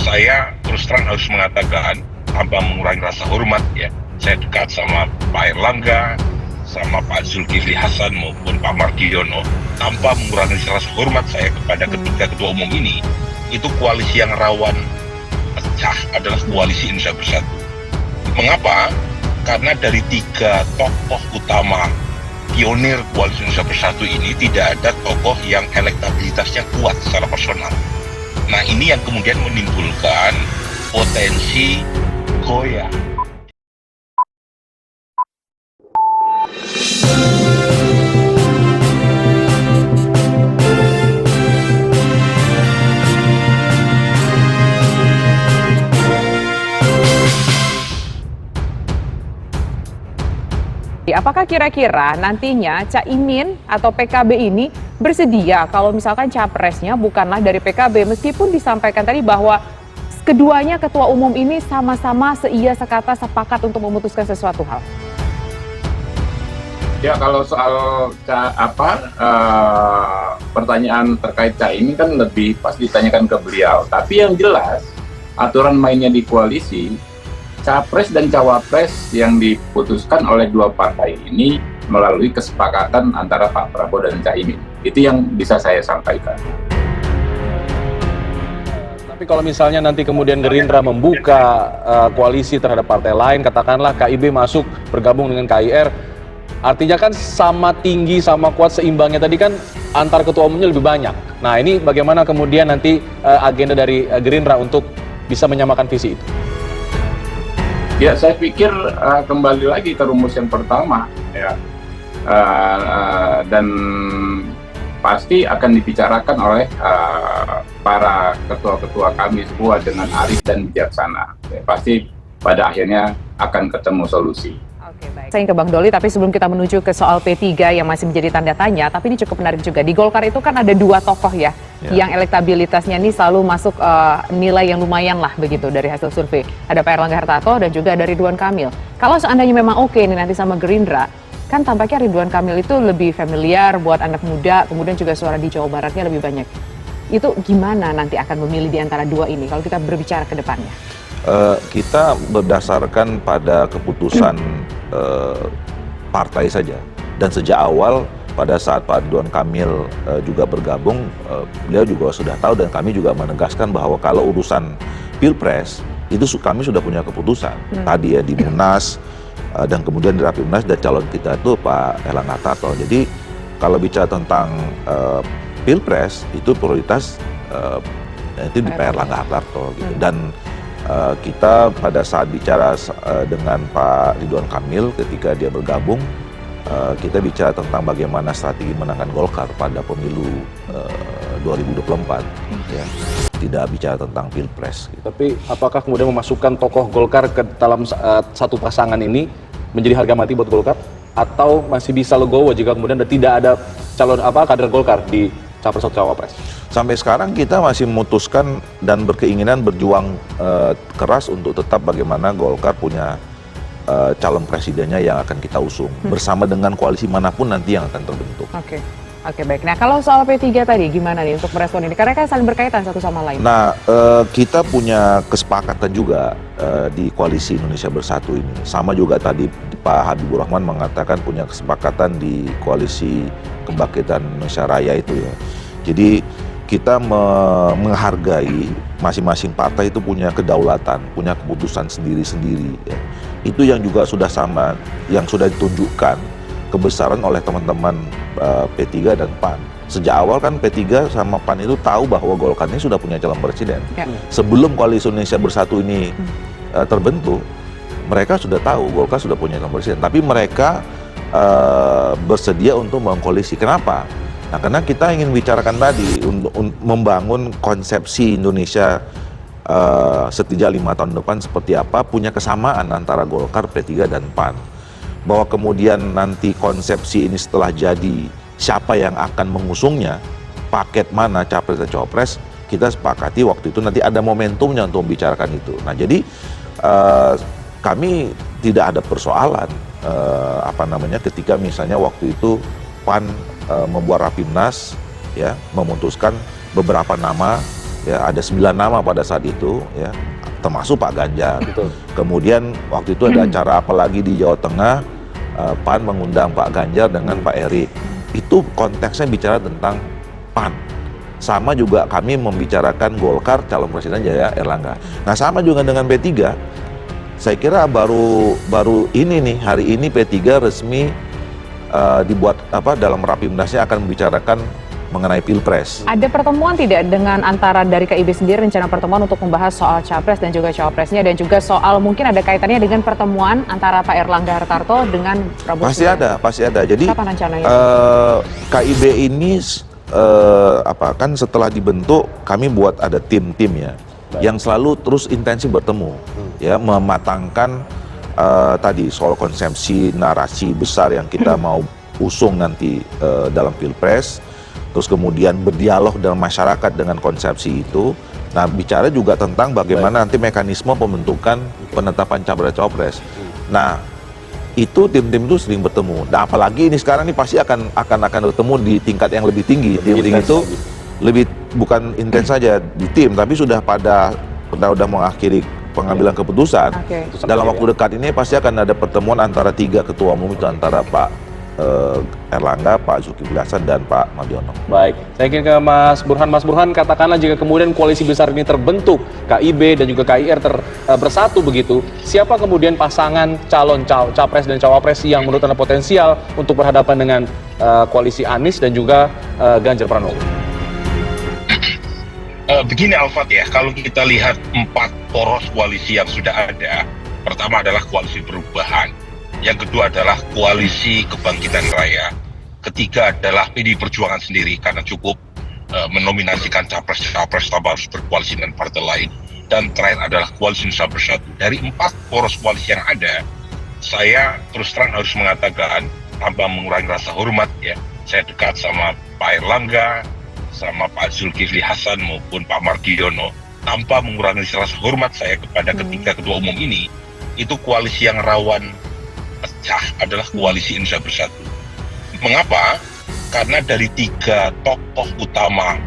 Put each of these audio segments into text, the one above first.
saya terus terang harus mengatakan tanpa mengurangi rasa hormat ya, saya dekat sama Pak Erlangga, sama Pak Zulkifli Hasan maupun Pak Mardiono. Tanpa mengurangi rasa hormat saya kepada ketiga ketua umum ini, itu koalisi yang rawan pecah adalah koalisi Indonesia Bersatu. Mengapa? Karena dari tiga tokoh utama pionir koalisi Indonesia Bersatu ini tidak ada tokoh yang elektabilitasnya kuat secara personal. Nah, ini yang kemudian menimbulkan potensi goyah. Apakah kira-kira nantinya Caimin atau PKB ini bersedia kalau misalkan capresnya bukanlah dari PKB, meskipun disampaikan tadi bahwa keduanya ketua umum ini sama-sama seia sekata sepakat untuk memutuskan sesuatu hal? Ya, kalau soal pertanyaan terkait Caimin kan lebih pas ditanyakan ke beliau. Tapi yang jelas aturan mainnya di koalisi, Capres dan Cawapres yang diputuskan oleh dua partai ini melalui kesepakatan antara Pak Prabowo dan Caimin. Itu yang bisa saya sampaikan. Tapi kalau misalnya nanti kemudian Gerindra membuka koalisi terhadap partai lain, katakanlah KIB masuk bergabung dengan KIR, artinya kan sama tinggi, sama kuat, seimbangnya tadi kan antar ketua umumnya lebih banyak. Nah, ini bagaimana kemudian nanti agenda dari Gerindra untuk bisa menyamakan visi itu? Ya, saya pikir kembali lagi ke rumus yang pertama, ya, dan pasti akan dibicarakan oleh para ketua-ketua kami semua dengan arif dan bijaksana. Ya, pasti pada akhirnya akan ketemu solusi. Oke, baik. Saya ke Bang Doli, tapi sebelum kita menuju ke soal P3 yang masih menjadi tanda tanya, tapi ini cukup menarik juga. Di Golkar itu kan ada dua tokoh ya, yang elektabilitasnya ini selalu masuk nilai yang lumayan lah begitu dari hasil survei. Ada Pak Erlangga Hartarto dan juga ada Ridwan Kamil. Kalau seandainya memang oke nih nanti sama Gerindra, kan tampaknya Ridwan Kamil itu lebih familiar buat anak muda, kemudian juga suara di Jawa Baratnya lebih banyak. Itu gimana nanti akan memilih di antara dua ini kalau kita berbicara ke depannya? Kita berdasarkan pada keputusan partai saja, dan sejak awal pada saat Pak Ridwan Kamil juga bergabung, beliau juga sudah tahu dan kami juga menegaskan bahwa kalau urusan Pilpres itu kami sudah punya keputusan tadi ya di Munas dan kemudian di Rapimnas, dan calon kita itu Pak Erlangga Hartarto. Jadi kalau bicara tentang Pilpres itu prioritas itu di Pak Erlangga Hartarto gitu. Dan kita pada saat bicara dengan Pak Ridwan Kamil ketika dia bergabung, kita bicara tentang bagaimana strategi menangkan Golkar pada pemilu 2024, ya. Tidak bicara tentang Pilpres. Gitu. Tapi apakah kemudian memasukkan tokoh Golkar ke dalam satu pasangan ini menjadi harga mati buat Golkar? Atau masih bisa legowo jika kemudian tidak ada calon kader Golkar di Capres atau Cawapres? Sampai sekarang kita masih memutuskan dan berkeinginan berjuang keras untuk tetap bagaimana Golkar punya calon presidennya yang akan kita usung bersama dengan koalisi manapun nanti yang akan terbentuk. Oke, baik. Nah, kalau soal P3 tadi gimana nih untuk merespon ini? Karena kan saling berkaitan satu sama lain. Nah, kita punya kesepakatan juga di koalisi Indonesia Bersatu ini. Sama juga tadi Pak Habibur Rahman mengatakan punya kesepakatan di koalisi Kebangkitan Indonesia Raya itu ya. Jadi kita menghargai masing-masing partai itu punya kedaulatan, punya keputusan sendiri-sendiri. Ya. Itu yang juga sudah sama, yang sudah ditunjukkan kebesaran oleh teman-teman P3 dan PAN. Sejak awal kan P3 sama PAN itu tahu bahwa Golkar ini sudah punya calon presiden. Ya. Sebelum koalisi Indonesia Bersatu ini terbentuk, mereka sudah tahu Golkar sudah punya calon presiden. Tapi mereka bersedia untuk mengkoalisi. Kenapa? Nah, karena kita ingin bicarakan tadi untuk membangun konsepsi Indonesia setidaknya 5 tahun depan seperti apa, punya kesamaan antara Golkar, P3 dan PAN. Bahwa kemudian nanti konsepsi ini setelah jadi, siapa yang akan mengusungnya, paket mana Capres dan Cawapres, kita sepakati waktu itu nanti ada momentumnya untuk membicarakan itu. Nah, jadi kami tidak ada persoalan ketika misalnya waktu itu PAN membuat Rapimnas ya, memutuskan beberapa nama ya ada 9 nama pada saat itu, ya termasuk Pak Ganjar. Betul. Kemudian waktu itu ada acara apa lagi di Jawa Tengah, PAN mengundang Pak Ganjar dengan Pak Erik. Itu konteksnya bicara tentang PAN. Sama juga kami membicarakan Golkar calon presiden Jaya Erlangga. Nah sama juga dengan P3. Saya kira baru ini nih, hari ini P3 resmi dibuat dalam Rapimnasnya akan membicarakan mengenai Pilpres. Ada pertemuan tidak dengan antara dari KIB sendiri, rencana pertemuan untuk membahas soal Capres dan juga Cawapresnya, dan juga soal mungkin ada kaitannya dengan pertemuan antara Pak Erlangga Hartarto dengan Prabowo Subianto? Pasti ada. Jadi kapan rencananya? KIB ini kan setelah dibentuk kami buat ada tim-tim ya, yang selalu terus intensif bertemu, ya mematangkan tadi soal konsepsi narasi besar yang kita mau usung nanti dalam Pilpres. Terus kemudian berdialog dengan masyarakat dengan konsepsi itu. Nah, bicara juga tentang bagaimana nanti mekanisme pembentukan penetapan capres-cawapres. Nah, itu tim-tim itu sering bertemu. Nah, apalagi ini sekarang ini pasti akan bertemu di tingkat yang lebih tinggi. Tim itu lebih bukan intens saja di tim, tapi sudah udah mengakhiri pengambilan keputusan. Dalam waktu dekat ini pasti akan ada pertemuan antara 3 ketua umum itu, antara Pak Erlangga, Pak Zulkifli Hasan, dan Pak Mardiono. Baik, saya ingin ke Mas Burhan. Mas Burhan, katakanlah jika kemudian koalisi besar ini terbentuk, KIB dan juga KIR bersatu begitu, siapa kemudian pasangan calon capres dan cawapres yang menurut Anda potensial untuk berhadapan dengan koalisi Anies dan juga Ganjar Pranowo? Begini Alfat ya, kalau kita lihat 4 poros koalisi yang sudah ada, pertama adalah koalisi perubahan, yang kedua adalah koalisi kebangkitan raya, ketiga adalah PDI Perjuangan sendiri karena cukup menominasikan capres-capres tanpa harus berkoalisi dengan partai lain, dan terakhir adalah koalisi Indonesia Bersatu. Dari 4 poros koalisi yang ada, saya terus terang harus mengatakan tanpa mengurangi rasa hormat ya, saya dekat sama Pak Erlangga, sama Pak Zulkifli Hasan maupun Pak Mardiono. Tanpa mengurangi rasa hormat saya kepada ketiga ketua umum ini, itu koalisi yang rawan pecah adalah koalisi Indonesia Bersatu. Mengapa? Karena dari 3 tokoh utama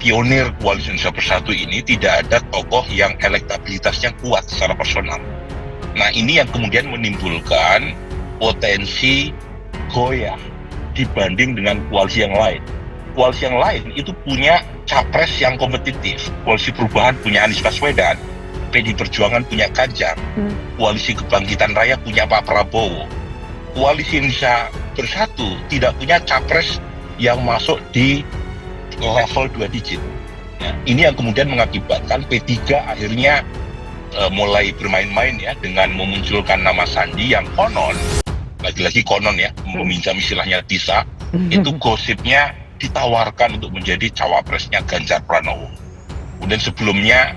pionir koalisi Indonesia Bersatu ini tidak ada tokoh yang elektabilitasnya kuat secara personal. Nah, ini yang kemudian menimbulkan potensi goyah dibanding dengan koalisi yang lain. Koalisi yang lain itu punya capres yang kompetitif. Koalisi perubahan punya Anies Baswedan, PDI Perjuangan punya Ganjar, Koalisi Kebangkitan Raya punya Pak Prabowo. Koalisi Indonesia Bersatu tidak punya capres yang masuk di level 2 digit. Nah, ini yang kemudian mengakibatkan P3 akhirnya mulai bermain-main ya dengan memunculkan nama Sandi yang konon, lagi-lagi konon ya, meminjam istilahnya Tisa, itu gosipnya ditawarkan untuk menjadi cawapresnya Ganjar Pranowo. Kemudian sebelumnya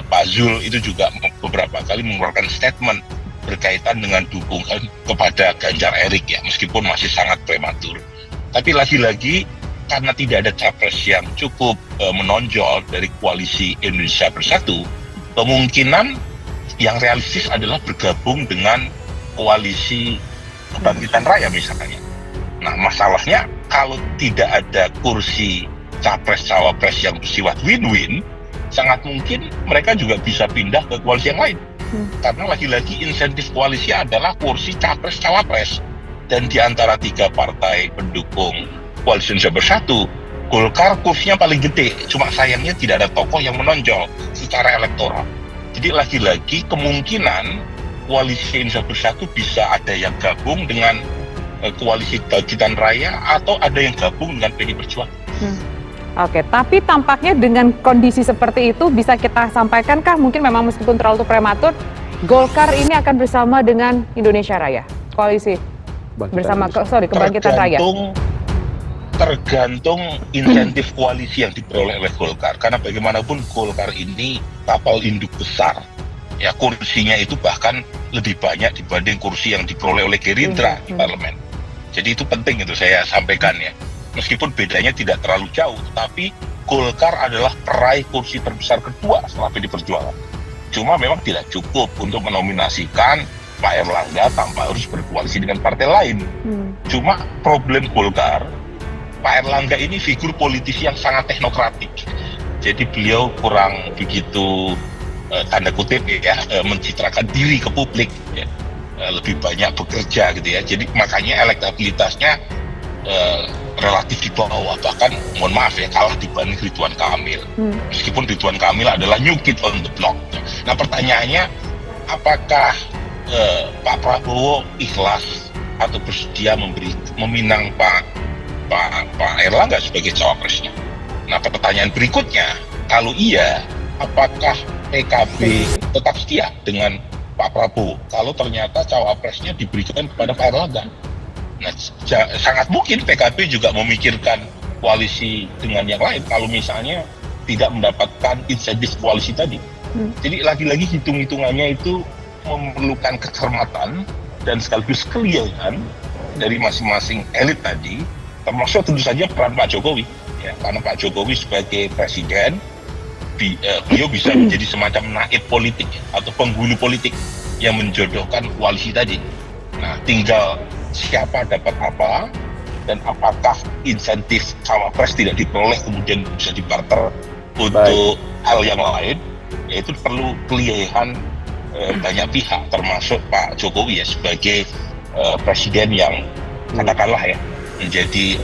Pak Zul itu juga beberapa kali mengeluarkan statement berkaitan dengan dukungan kepada Ganjar Erik ya, meskipun masih sangat prematur. Tapi lagi-lagi karena tidak ada capres yang cukup menonjol dari koalisi Indonesia Bersatu, kemungkinan yang realistis adalah bergabung dengan koalisi Kebangkitan Raya misalnya. Nah, masalahnya kalau tidak ada kursi capres-cawapres yang bersifat win-win, sangat mungkin mereka juga bisa pindah ke koalisi yang lain. Karena lagi-lagi insentif koalisi adalah kursi capres-cawapres. Dan di antara 3 partai pendukung koalisi Indonesia Bersatu, Golkar kursinya paling gede. Cuma sayangnya tidak ada tokoh yang menonjol secara elektoral. Jadi lagi-lagi kemungkinan koalisi Indonesia Bersatu bisa ada yang gabung dengan koalisi Kebangkitan Raya atau ada yang gabung dengan PDI Perjuangan. Oke, tapi tampaknya dengan kondisi seperti itu bisa kita sampaikankah mungkin memang meskipun terlalu prematur, Golkar ini akan bersama dengan Indonesia Raya, koalisi Kebangkitan Raya? Tergantung insentif koalisi yang diperoleh oleh Golkar. Karena bagaimanapun Golkar ini kapal induk besar. Ya, kursinya itu bahkan lebih banyak dibanding kursi yang diperoleh oleh Gerindra di parlemen. Jadi itu penting itu saya sampaikan ya. Meskipun bedanya tidak terlalu jauh, tapi Golkar adalah peraih kursi terbesar kedua setelah PDI Perjuangan. Cuma memang tidak cukup untuk menominasikan Pak Erlangga tanpa harus berkoalisi dengan partai lain. Cuma problem Golkar, Pak Erlangga ini figur politisi yang sangat teknokratik. Jadi beliau kurang begitu tanda kutip ya mencitrakan diri ke publik, ya. Lebih banyak bekerja gitu ya. Jadi makanya elektabilitasnya relatif di bawah, bahkan mohon maaf ya kalah dibanding Ridwan Kamil. Meskipun Ridwan Kamil adalah new kid on the block. Nah pertanyaannya, apakah Pak Prabowo ikhlas atau bersedia meminang Pak Erlangga sebagai cawapresnya? Nah pertanyaan berikutnya, kalau iya, apakah PKB tetap setia dengan Pak Prabowo kalau ternyata cawapresnya diberikan kepada Pak Erlangga? Nah, sangat mungkin PKB juga memikirkan koalisi dengan yang lain kalau misalnya tidak mendapatkan insentif koalisi tadi. Jadi lagi-lagi hitung-hitungannya itu memerlukan kecermatan dan sekaligus kelihayan dari masing-masing elit tadi, termasuk tentu saja peran Pak Jokowi. Ya, karena Pak Jokowi sebagai presiden, beliau bisa menjadi semacam naib politik atau penghulu politik yang menjodohkan koalisi tadi. Nah, tinggal siapa dapat apa dan apakah insentif cawapres tidak diperoleh kemudian bisa dibarter untuk hal yang lain, yaitu perlu kelihayan banyak pihak termasuk Pak Jokowi ya sebagai presiden yang katakanlah ya menjadi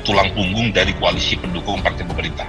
tulang punggung dari koalisi pendukung partai pemerintah.